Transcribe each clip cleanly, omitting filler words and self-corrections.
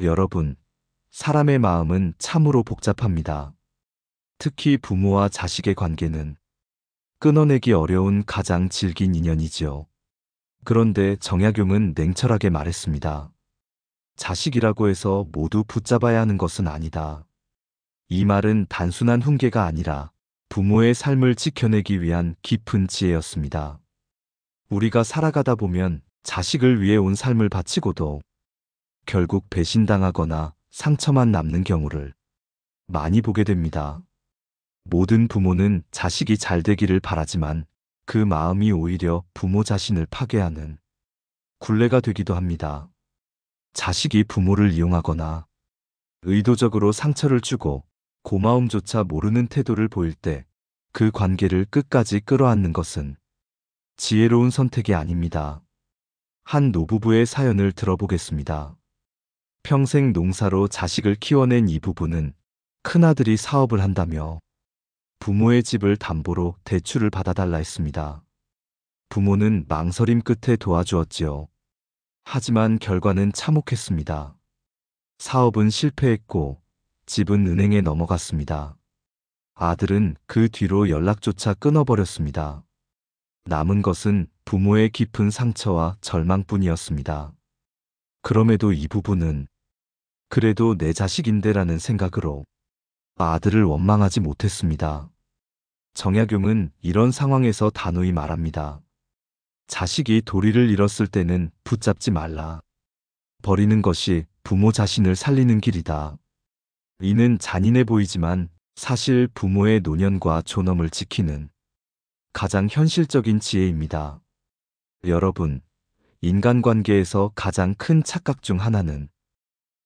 여러분, 사람의 마음은 참으로 복잡합니다. 특히 부모와 자식의 관계는 끊어내기 어려운 가장 질긴 인연이지요. 그런데 정약용은 냉철하게 말했습니다. 자식이라고 해서 모두 붙잡아야 하는 것은 아니다. 이 말은 단순한 훈계가 아니라 부모의 삶을 지켜내기 위한 깊은 지혜였습니다. 우리가 살아가다 보면 자식을 위해 온 삶을 바치고도 결국 배신당하거나 상처만 남는 경우를 많이 보게 됩니다. 모든 부모는 자식이 잘 되기를 바라지만 그 마음이 오히려 부모 자신을 파괴하는 굴레가 되기도 합니다. 자식이 부모를 이용하거나 의도적으로 상처를 주고 고마움조차 모르는 태도를 보일 때 그 관계를 끝까지 끌어안는 것은 지혜로운 선택이 아닙니다. 한 노부부의 사연을 들어보겠습니다. 평생 농사로 자식을 키워낸 이 부부는 큰아들이 사업을 한다며 부모의 집을 담보로 대출을 받아달라 했습니다. 부모는 망설임 끝에 도와주었지요. 하지만 결과는 참혹했습니다. 사업은 실패했고 집은 은행에 넘어갔습니다. 아들은 그 뒤로 연락조차 끊어버렸습니다. 남은 것은 부모의 깊은 상처와 절망뿐이었습니다. 그럼에도 이 부부는 그래도 내 자식인데라는 생각으로 아들을 원망하지 못했습니다. 정약용은 이런 상황에서 단호히 말합니다. 자식이 도리를 잃었을 때는 붙잡지 말라. 버리는 것이 부모 자신을 살리는 길이다. 이는 잔인해 보이지만 사실 부모의 노년과 존엄을 지키는 가장 현실적인 지혜입니다. 여러분, 인간관계에서 가장 큰 착각 중 하나는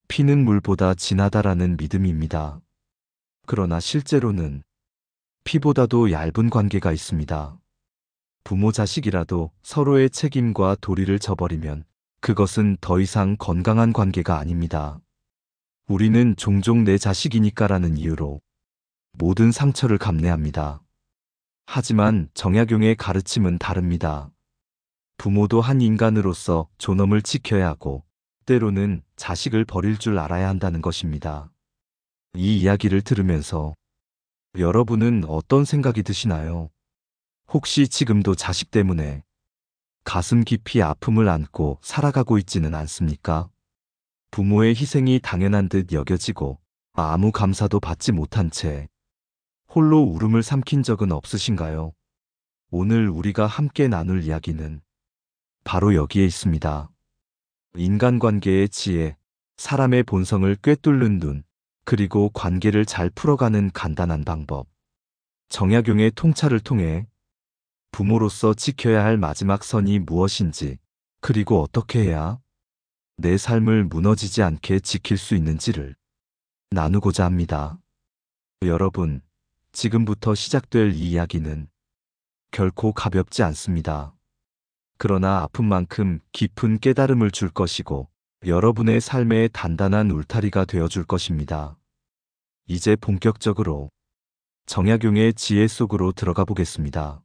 피는 물보다 진하다라는 믿음입니다. 그러나 실제로는 피보다도 얇은 관계가 있습니다. 부모 자식이라도 서로의 책임과 도리를 저버리면 그것은 더 이상 건강한 관계가 아닙니다. 우리는 종종 내 자식이니까라는 이유로 모든 상처를 감내합니다. 하지만 정약용의 가르침은 다릅니다. 부모도 한 인간으로서 존엄을 지켜야 하고 때로는 자식을 버릴 줄 알아야 한다는 것입니다. 이 이야기를 들으면서 여러분은 어떤 생각이 드시나요? 혹시 지금도 자식 때문에 가슴 깊이 아픔을 안고 살아가고 있지는 않습니까? 부모의 희생이 당연한 듯 여겨지고 아무 감사도 받지 못한 채 홀로 울음을 삼킨 적은 없으신가요? 오늘 우리가 함께 나눌 이야기는 바로 여기에 있습니다. 인간관계의 지혜, 사람의 본성을 꿰뚫는 눈, 그리고 관계를 잘 풀어가는 간단한 방법. 정약용의 통찰을 통해 부모로서 지켜야 할 마지막 선이 무엇인지, 그리고 어떻게 해야 내 삶을 무너지지 않게 지킬 수 있는지를 나누고자 합니다. 여러분, 지금부터 시작될 이 이야기는 결코 가볍지 않습니다. 그러나 아픈 만큼 깊은 깨달음을 줄 것이고 여러분의 삶의 단단한 울타리가 되어줄 것입니다. 이제 본격적으로 정약용의 지혜 속으로 들어가 보겠습니다.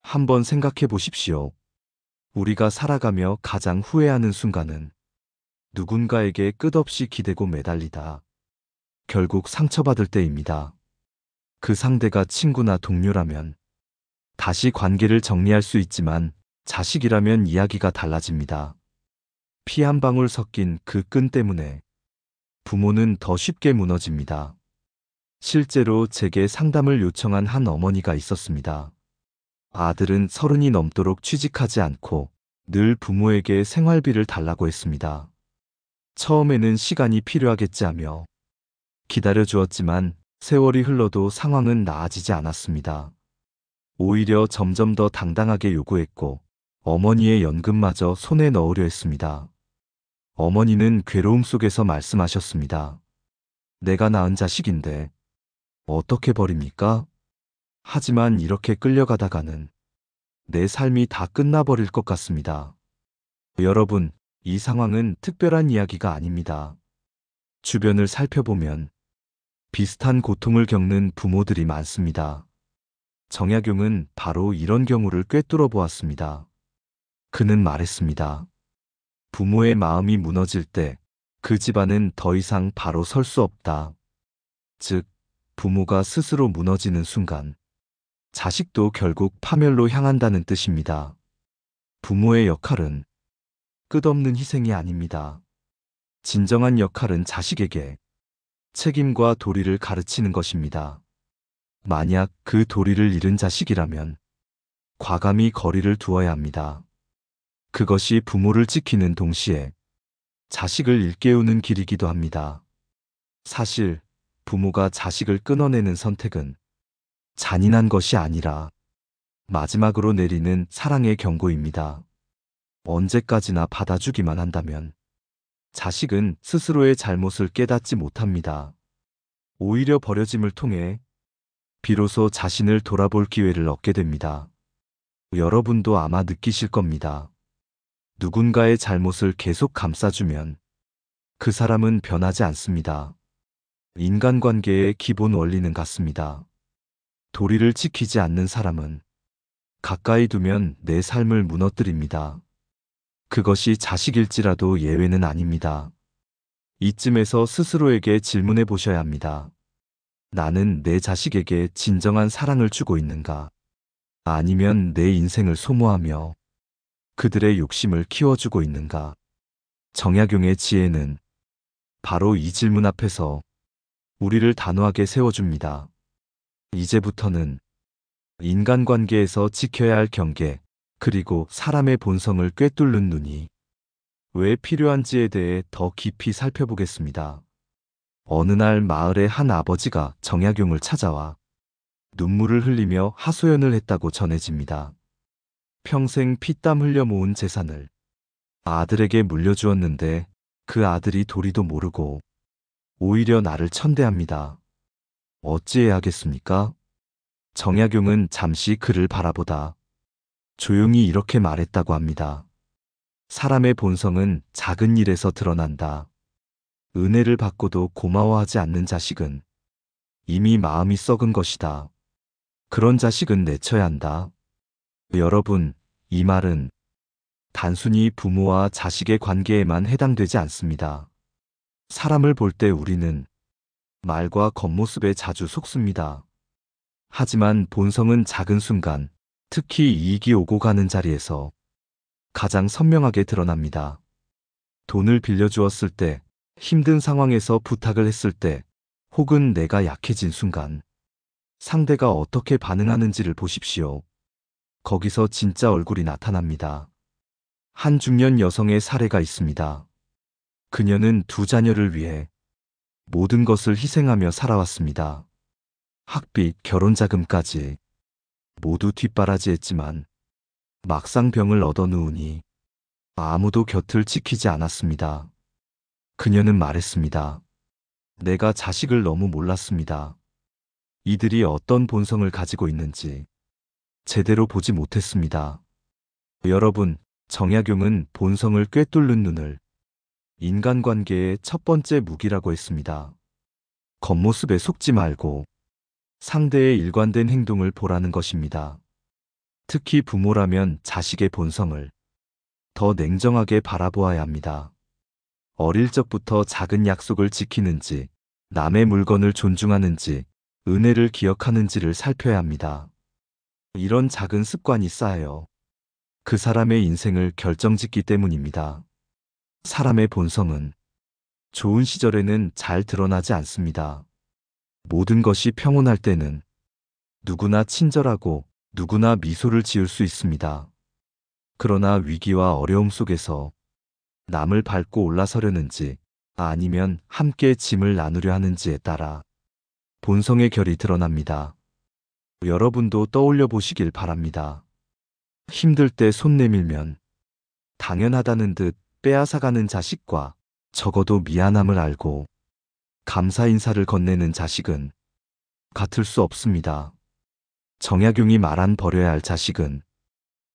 한번 생각해 보십시오. 우리가 살아가며 가장 후회하는 순간은 누군가에게 끝없이 기대고 매달리다 결국 상처받을 때입니다. 그 상대가 친구나 동료라면 다시 관계를 정리할 수 있지만 자식이라면 이야기가 달라집니다. 피 한 방울 섞인 그 끈 때문에 부모는 더 쉽게 무너집니다. 실제로 제게 상담을 요청한 한 어머니가 있었습니다. 아들은 30이 넘도록 취직하지 않고 늘 부모에게 생활비를 달라고 했습니다. 처음에는 시간이 필요하겠지 하며 기다려 주었지만 세월이 흘러도 상황은 나아지지 않았습니다. 오히려 점점 더 당당하게 요구했고 어머니의 연금마저 손에 넣으려 했습니다. 어머니는 괴로움 속에서 말씀하셨습니다. 내가 낳은 자식인데 어떻게 버립니까? 하지만 이렇게 끌려가다가는 내 삶이 다 끝나버릴 것 같습니다. 여러분, 이 상황은 특별한 이야기가 아닙니다. 주변을 살펴보면 비슷한 고통을 겪는 부모들이 많습니다. 정약용은 바로 이런 경우를 꿰뚫어 보았습니다. 그는 말했습니다. 부모의 마음이 무너질 때 그 집안은 더 이상 바로 설 수 없다. 즉, 부모가 스스로 무너지는 순간, 자식도 결국 파멸로 향한다는 뜻입니다. 부모의 역할은 끝없는 희생이 아닙니다. 진정한 역할은 자식에게 책임과 도리를 가르치는 것입니다. 만약 그 도리를 잃은 자식이라면 과감히 거리를 두어야 합니다. 그것이 부모를 지키는 동시에 자식을 일깨우는 길이기도 합니다. 사실 부모가 자식을 끊어내는 선택은 잔인한 것이 아니라 마지막으로 내리는 사랑의 경고입니다. 언제까지나 받아주기만 한다면 자식은 스스로의 잘못을 깨닫지 못합니다. 오히려 버려짐을 통해 비로소 자신을 돌아볼 기회를 얻게 됩니다. 여러분도 아마 느끼실 겁니다. 누군가의 잘못을 계속 감싸주면 그 사람은 변하지 않습니다. 인간관계의 기본 원리는 같습니다. 도리를 지키지 않는 사람은 가까이 두면 내 삶을 무너뜨립니다. 그것이 자식일지라도 예외는 아닙니다. 이쯤에서 스스로에게 질문해 보셔야 합니다. 나는 내 자식에게 진정한 사랑을 주고 있는가? 아니면 내 인생을 소모하며 그들의 욕심을 키워주고 있는가? 정약용의 지혜는 바로 이 질문 앞에서 우리를 단호하게 세워줍니다. 이제부터는 인간관계에서 지켜야 할 경계, 그리고 사람의 본성을 꿰뚫는 눈이 왜 필요한지에 대해 더 깊이 살펴보겠습니다. 어느 날 마을의 한 아버지가 정약용을 찾아와 눈물을 흘리며 하소연을 했다고 전해집니다. 평생 피땀 흘려 모은 재산을 아들에게 물려주었는데 그 아들이 도리도 모르고 오히려 나를 천대합니다. 어찌해야 하겠습니까? 정약용은 잠시 그를 바라보다 조용히 이렇게 말했다고 합니다. 사람의 본성은 작은 일에서 드러난다. 은혜를 받고도 고마워하지 않는 자식은 이미 마음이 썩은 것이다. 그런 자식은 내쳐야 한다. 여러분, 이 말은 단순히 부모와 자식의 관계에만 해당되지 않습니다. 사람을 볼 때 우리는 말과 겉모습에 자주 속습니다. 하지만 본성은 작은 순간, 특히 이익이 오고 가는 자리에서 가장 선명하게 드러납니다. 돈을 빌려주었을 때, 힘든 상황에서 부탁을 했을 때, 혹은 내가 약해진 순간, 상대가 어떻게 반응하는지를 보십시오. 거기서 진짜 얼굴이 나타납니다. 한 중년 여성의 사례가 있습니다. 그녀는 두 자녀를 위해 모든 것을 희생하며 살아왔습니다. 학비, 결혼 자금까지 모두 뒷바라지했지만 막상 병을 얻어누우니 아무도 곁을 지키지 않았습니다. 그녀는 말했습니다. 내가 자식을 너무 몰랐습니다. 이들이 어떤 본성을 가지고 있는지 제대로 보지 못했습니다. 여러분, 정약용은 본성을 꿰뚫는 눈을 인간관계의 첫 번째 무기라고 했습니다. 겉모습에 속지 말고 상대의 일관된 행동을 보라는 것입니다. 특히 부모라면 자식의 본성을 더 냉정하게 바라보아야 합니다. 어릴 적부터 작은 약속을 지키는지, 남의 물건을 존중하는지, 은혜를 기억하는지를 살펴야 합니다. 이런 작은 습관이 쌓여 그 사람의 인생을 결정짓기 때문입니다. 사람의 본성은 좋은 시절에는 잘 드러나지 않습니다. 모든 것이 평온할 때는 누구나 친절하고 누구나 미소를 지을 수 있습니다. 그러나 위기와 어려움 속에서 남을 밟고 올라서려는지 아니면 함께 짐을 나누려 하는지에 따라 본성의 결이 드러납니다. 여러분도 떠올려 보시길 바랍니다. 힘들 때 손 내밀면 당연하다는 듯 빼앗아가는 자식과 적어도 미안함을 알고 감사 인사를 건네는 자식은 같을 수 없습니다. 정약용이 말한 버려야 할 자식은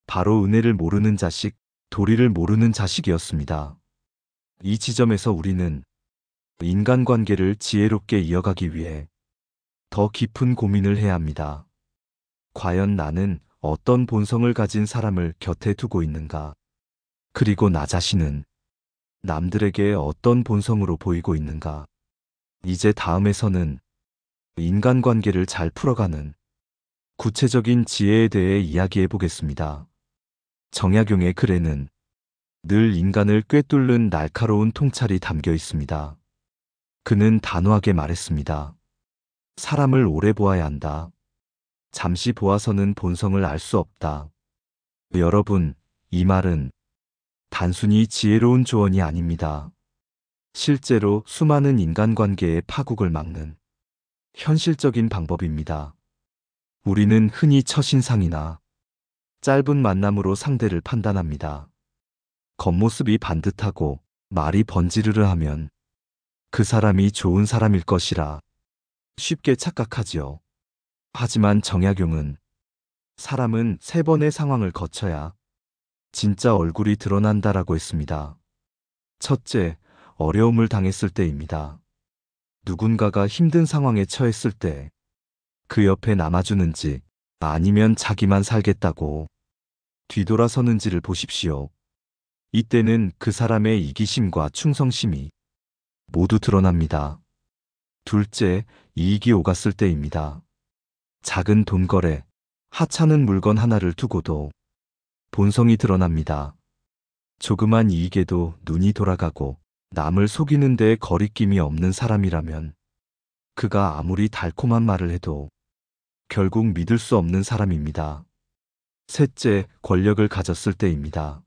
바로 은혜를 모르는 자식, 도리를 모르는 자식이었습니다. 이 지점에서 우리는 인간관계를 지혜롭게 이어가기 위해 더 깊은 고민을 해야 합니다. 과연 나는 어떤 본성을 가진 사람을 곁에 두고 있는가? 그리고 나 자신은 남들에게 어떤 본성으로 보이고 있는가? 이제 다음에서는 인간관계를 잘 풀어가는 구체적인 지혜에 대해 이야기해 보겠습니다. 정약용의 글에는 늘 인간을 꿰뚫는 날카로운 통찰이 담겨 있습니다. 그는 단호하게 말했습니다. 사람을 오래 보아야 한다. 잠시 보아서는 본성을 알 수 없다. 여러분, 이 말은 단순히 지혜로운 조언이 아닙니다. 실제로 수많은 인간관계의 파국을 막는 현실적인 방법입니다. 우리는 흔히 첫인상이나 짧은 만남으로 상대를 판단합니다. 겉모습이 반듯하고 말이 번지르르 하면 그 사람이 좋은 사람일 것이라 쉽게 착각하지요. 하지만 정약용은 사람은 3번의 상황을 거쳐야 진짜 얼굴이 드러난다라고 했습니다. 첫째, 어려움을 당했을 때입니다. 누군가가 힘든 상황에 처했을 때 그 옆에 남아주는지 아니면 자기만 살겠다고 뒤돌아서는지를 보십시오. 이때는 그 사람의 이기심과 충성심이 모두 드러납니다. 둘째, 이익이 오갔을 때입니다. 작은 돈거래, 하찮은 물건 하나를 두고도 본성이 드러납니다. 조그만 이익에도 눈이 돌아가고 남을 속이는 데 거리낌이 없는 사람이라면 그가 아무리 달콤한 말을 해도 결국 믿을 수 없는 사람입니다. 셋째, 권력을 가졌을 때입니다.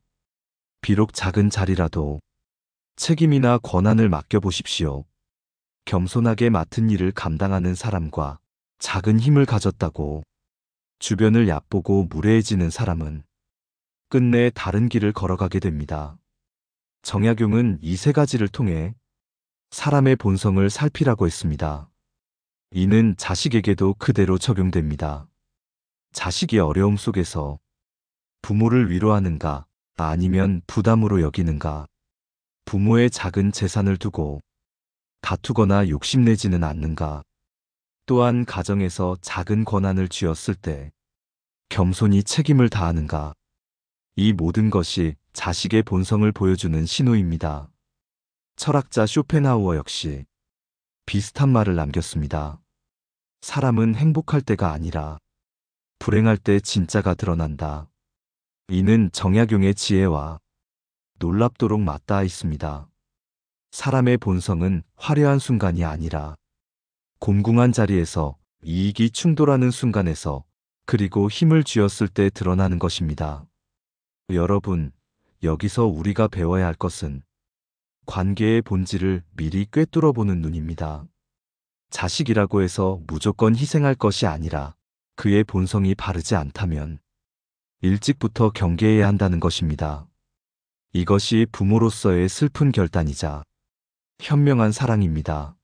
비록 작은 자리라도 책임이나 권한을 맡겨보십시오. 겸손하게 맡은 일을 감당하는 사람과 작은 힘을 가졌다고 주변을 얕보고 무례해지는 사람은 끝내 다른 길을 걸어가게 됩니다. 정약용은 이 3가지를 통해 사람의 본성을 살피라고 했습니다. 이는 자식에게도 그대로 적용됩니다. 자식이 어려움 속에서 부모를 위로하는가 아니면 부담으로 여기는가, 부모의 작은 재산을 두고 다투거나 욕심내지는 않는가, 또한 가정에서 작은 권한을 쥐었을 때 겸손히 책임을 다하는가, 이 모든 것이 자식의 본성을 보여주는 신호입니다. 철학자 쇼펜하우어 역시 비슷한 말을 남겼습니다. 사람은 행복할 때가 아니라 불행할 때 진짜가 드러난다. 이는 정약용의 지혜와 놀랍도록 맞닿아 있습니다. 사람의 본성은 화려한 순간이 아니라 곤궁한 자리에서 이익이 충돌하는 순간에서 그리고 힘을 쥐었을 때 드러나는 것입니다. 여러분, 여기서 우리가 배워야 할 것은 관계의 본질을 미리 꿰뚫어 보는 눈입니다. 자식이라고 해서 무조건 희생할 것이 아니라 그의 본성이 바르지 않다면 일찍부터 경계해야 한다는 것입니다. 이것이 부모로서의 슬픈 결단이자 현명한 사랑입니다.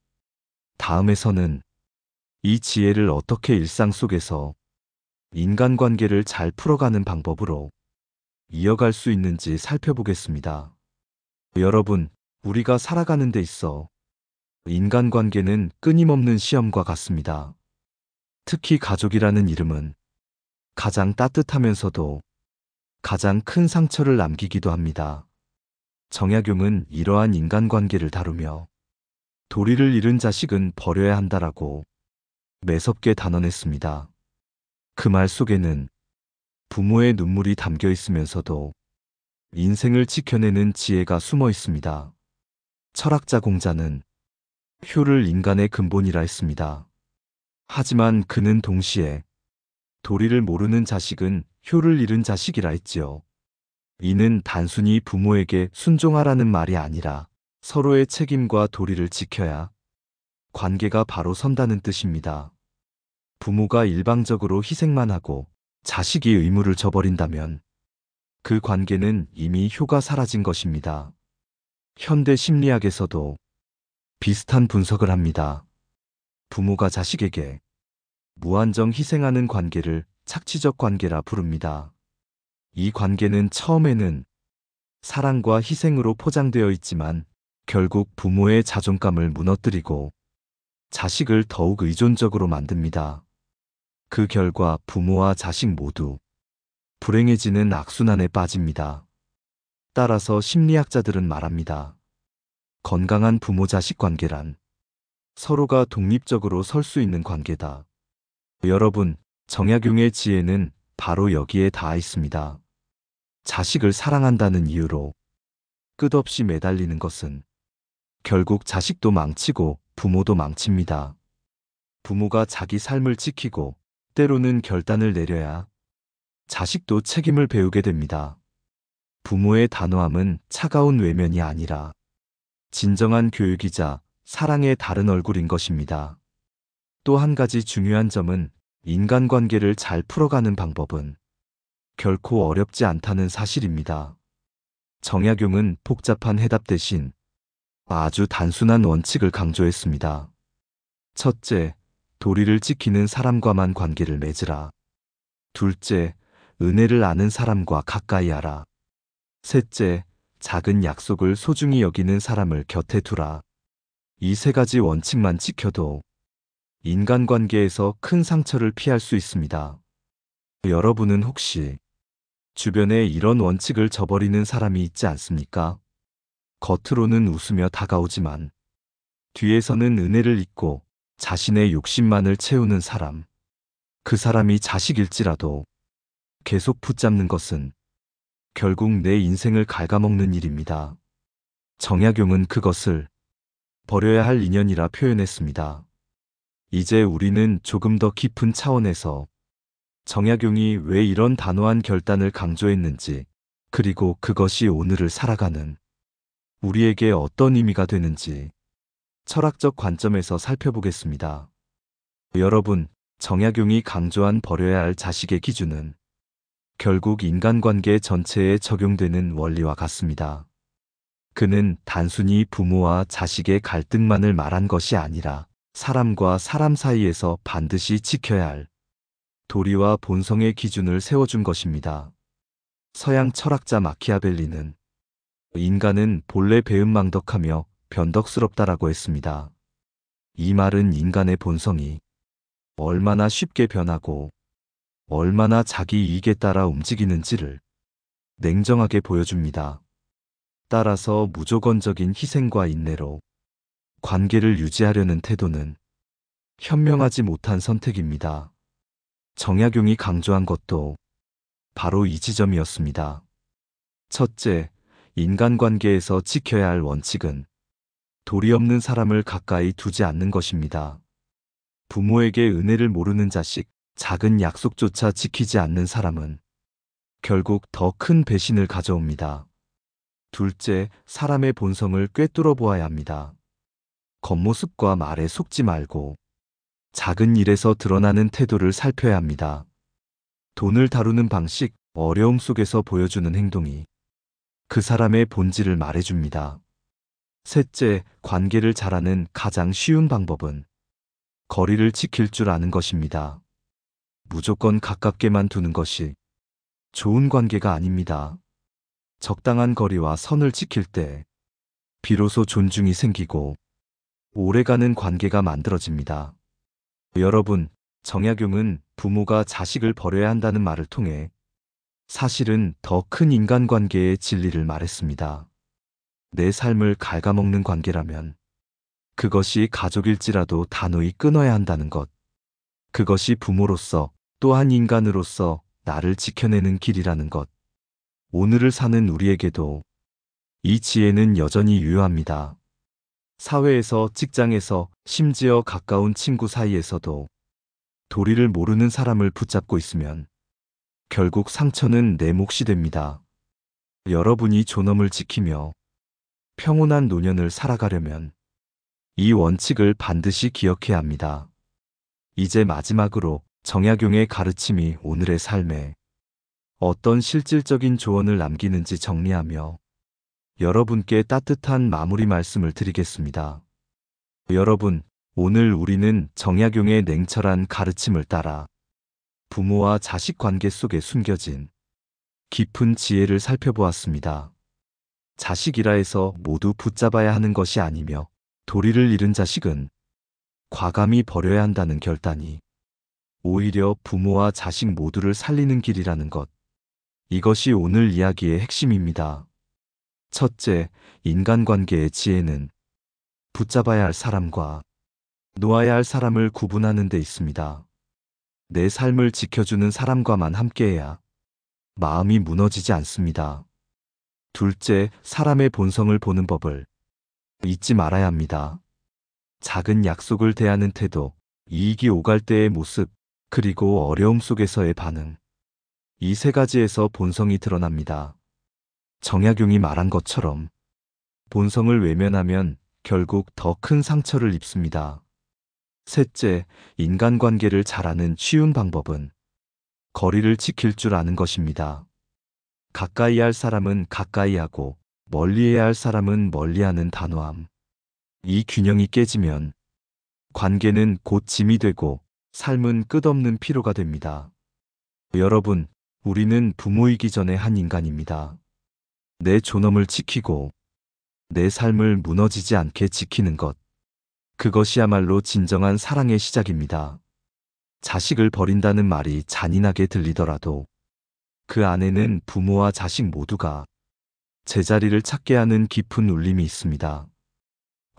다음에서는 이 지혜를 어떻게 일상 속에서 인간관계를 잘 풀어가는 방법으로 이어갈 수 있는지 살펴보겠습니다. 여러분, 우리가 살아가는 데 있어 인간관계는 끊임없는 시험과 같습니다. 특히 가족이라는 이름은 가장 따뜻하면서도 가장 큰 상처를 남기기도 합니다. 정약용은 이러한 인간관계를 다루며 도리를 잃은 자식은 버려야 한다라고 매섭게 단언했습니다. 그 말 속에는 부모의 눈물이 담겨 있으면서도 인생을 지켜내는 지혜가 숨어 있습니다. 철학자 공자는 효를 인간의 근본이라 했습니다. 하지만 그는 동시에 도리를 모르는 자식은 효를 잃은 자식이라 했지요. 이는 단순히 부모에게 순종하라는 말이 아니라 서로의 책임과 도리를 지켜야 관계가 바로 선다는 뜻입니다. 부모가 일방적으로 희생만 하고 자식이 의무를 져버린다면 그 관계는 이미 효가 사라진 것입니다. 현대 심리학에서도 비슷한 분석을 합니다. 부모가 자식에게 무한정 희생하는 관계를 착취적 관계라 부릅니다. 이 관계는 처음에는 사랑과 희생으로 포장되어 있지만 결국 부모의 자존감을 무너뜨리고 자식을 더욱 의존적으로 만듭니다. 그 결과 부모와 자식 모두 불행해지는 악순환에 빠집니다. 따라서 심리학자들은 말합니다. 건강한 부모-자식 관계란 서로가 독립적으로 설 수 있는 관계다. 여러분, 정약용의 지혜는 바로 여기에 닿아 있습니다. 자식을 사랑한다는 이유로 끝없이 매달리는 것은 결국 자식도 망치고 부모도 망칩니다. 부모가 자기 삶을 지키고 때로는 결단을 내려야 자식도 책임을 배우게 됩니다. 부모의 단호함은 차가운 외면이 아니라 진정한 교육이자 사랑의 다른 얼굴인 것입니다. 또 한 가지 중요한 점은 인간관계를 잘 풀어가는 방법은 결코 어렵지 않다는 사실입니다. 정약용은 복잡한 해답 대신 아주 단순한 원칙을 강조했습니다. 첫째, 도리를 지키는 사람과만 관계를 맺으라. 둘째, 은혜를 아는 사람과 가까이 하라. 셋째, 작은 약속을 소중히 여기는 사람을 곁에 두라. 이 세 가지 원칙만 지켜도 인간관계에서 큰 상처를 피할 수 있습니다. 여러분은 혹시 주변에 이런 원칙을 저버리는 사람이 있지 않습니까? 겉으로는 웃으며 다가오지만 뒤에서는 은혜를 잊고 자신의 욕심만을 채우는 사람. 그 사람이 자식일지라도 계속 붙잡는 것은 결국 내 인생을 갉아먹는 일입니다. 정약용은 그것을 버려야 할 인연이라 표현했습니다. 이제 우리는 조금 더 깊은 차원에서 정약용이 왜 이런 단호한 결단을 강조했는지, 그리고 그것이 오늘을 살아가는 우리에게 어떤 의미가 되는지 철학적 관점에서 살펴보겠습니다. 여러분, 정약용이 강조한 버려야 할 자식의 기준은 결국 인간관계 전체에 적용되는 원리와 같습니다. 그는 단순히 부모와 자식의 갈등만을 말한 것이 아니라 사람과 사람 사이에서 반드시 지켜야 할 도리와 본성의 기준을 세워준 것입니다. 서양 철학자 마키아벨리는 인간은 본래 배은망덕하며 변덕스럽다라고 했습니다. 이 말은 인간의 본성이 얼마나 쉽게 변하고 얼마나 자기 이익에 따라 움직이는지를 냉정하게 보여줍니다. 따라서 무조건적인 희생과 인내로 관계를 유지하려는 태도는 현명하지 못한 선택입니다. 정약용이 강조한 것도 바로 이 지점이었습니다. 첫째, 인간관계에서 지켜야 할 원칙은 도리 없는 사람을 가까이 두지 않는 것입니다. 부모에게 은혜를 모르는 자식, 작은 약속조차 지키지 않는 사람은 결국 더 큰 배신을 가져옵니다. 둘째, 사람의 본성을 꿰뚫어 보아야 합니다. 겉모습과 말에 속지 말고 작은 일에서 드러나는 태도를 살펴야 합니다. 돈을 다루는 방식, 어려움 속에서 보여주는 행동이 그 사람의 본질을 말해줍니다. 셋째, 관계를 잘하는 가장 쉬운 방법은 거리를 지킬 줄 아는 것입니다. 무조건 가깝게만 두는 것이 좋은 관계가 아닙니다. 적당한 거리와 선을 지킬 때 비로소 존중이 생기고 오래가는 관계가 만들어집니다. 여러분, 정약용은 부모가 자식을 버려야 한다는 말을 통해 사실은 더 큰 인간관계의 진리를 말했습니다. 내 삶을 갉아먹는 관계라면 그것이 가족일지라도 단호히 끊어야 한다는 것. 그것이 부모로서 또한 인간으로서 나를 지켜내는 길이라는 것. 오늘을 사는 우리에게도 이 지혜는 여전히 유효합니다. 사회에서, 직장에서, 심지어 가까운 친구 사이에서도 도리를 모르는 사람을 붙잡고 있으면 결국 상처는 내 몫이 됩니다. 여러분이 존엄을 지키며 평온한 노년을 살아가려면 이 원칙을 반드시 기억해야 합니다. 이제 마지막으로 정약용의 가르침이 오늘의 삶에 어떤 실질적인 조언을 남기는지 정리하며 여러분께 따뜻한 마무리 말씀을 드리겠습니다. 여러분, 오늘 우리는 정약용의 냉철한 가르침을 따라 부모와 자식 관계 속에 숨겨진 깊은 지혜를 살펴보았습니다. 자식이라 해서 모두 붙잡아야 하는 것이 아니며 도리를 잃은 자식은 과감히 버려야 한다는 결단이 오히려 부모와 자식 모두를 살리는 길이라는 것. 이것이 오늘 이야기의 핵심입니다. 첫째, 인간관계의 지혜는 붙잡아야 할 사람과 놓아야 할 사람을 구분하는 데 있습니다. 내 삶을 지켜주는 사람과만 함께해야 마음이 무너지지 않습니다. 둘째, 사람의 본성을 보는 법을 잊지 말아야 합니다. 작은 약속을 대하는 태도, 이익이 오갈 때의 모습, 그리고 어려움 속에서의 반응. 이 세 가지에서 본성이 드러납니다. 정약용이 말한 것처럼 본성을 외면하면 결국 더 큰 상처를 입습니다. 셋째, 인간관계를 잘하는 쉬운 방법은 거리를 지킬 줄 아는 것입니다. 가까이 할 사람은 가까이 하고 멀리해야 할 사람은 멀리하는 단호함. 이 균형이 깨지면 관계는 곧 짐이 되고 삶은 끝없는 피로가 됩니다. 여러분, 우리는 부모이기 전에 한 인간입니다. 내 존엄을 지키고 내 삶을 무너지지 않게 지키는 것. 그것이야말로 진정한 사랑의 시작입니다. 자식을 버린다는 말이 잔인하게 들리더라도 그 안에는 부모와 자식 모두가 제자리를 찾게 하는 깊은 울림이 있습니다.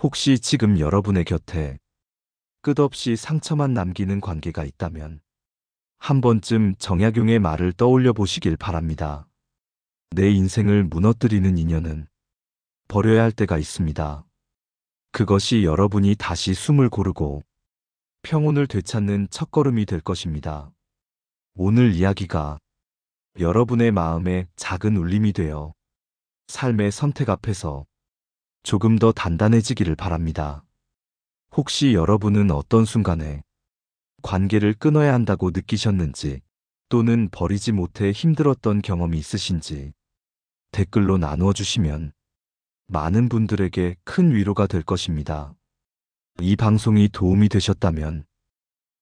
혹시 지금 여러분의 곁에 끝없이 상처만 남기는 관계가 있다면 한 번쯤 정약용의 말을 떠올려 보시길 바랍니다. 내 인생을 무너뜨리는 인연은 버려야 할 때가 있습니다. 그것이 여러분이 다시 숨을 고르고 평온을 되찾는 첫걸음이 될 것입니다. 오늘 이야기가 여러분의 마음에 작은 울림이 되어 삶의 선택 앞에서 조금 더 단단해지기를 바랍니다. 혹시 여러분은 어떤 순간에 관계를 끊어야 한다고 느끼셨는지 또는 버리지 못해 힘들었던 경험이 있으신지 댓글로 나누어 주시면 많은 분들에게 큰 위로가 될 것입니다. 이 방송이 도움이 되셨다면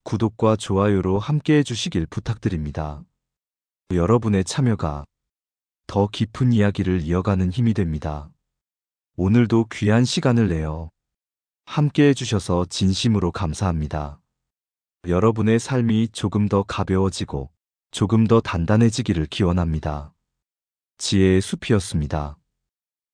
구독과 좋아요로 함께 해주시길 부탁드립니다. 여러분의 참여가 더 깊은 이야기를 이어가는 힘이 됩니다. 오늘도 귀한 시간을 내어 함께 해주셔서 진심으로 감사합니다. 여러분의 삶이 조금 더 가벼워지고 조금 더 단단해지기를 기원합니다. 지혜의 숲이었습니다.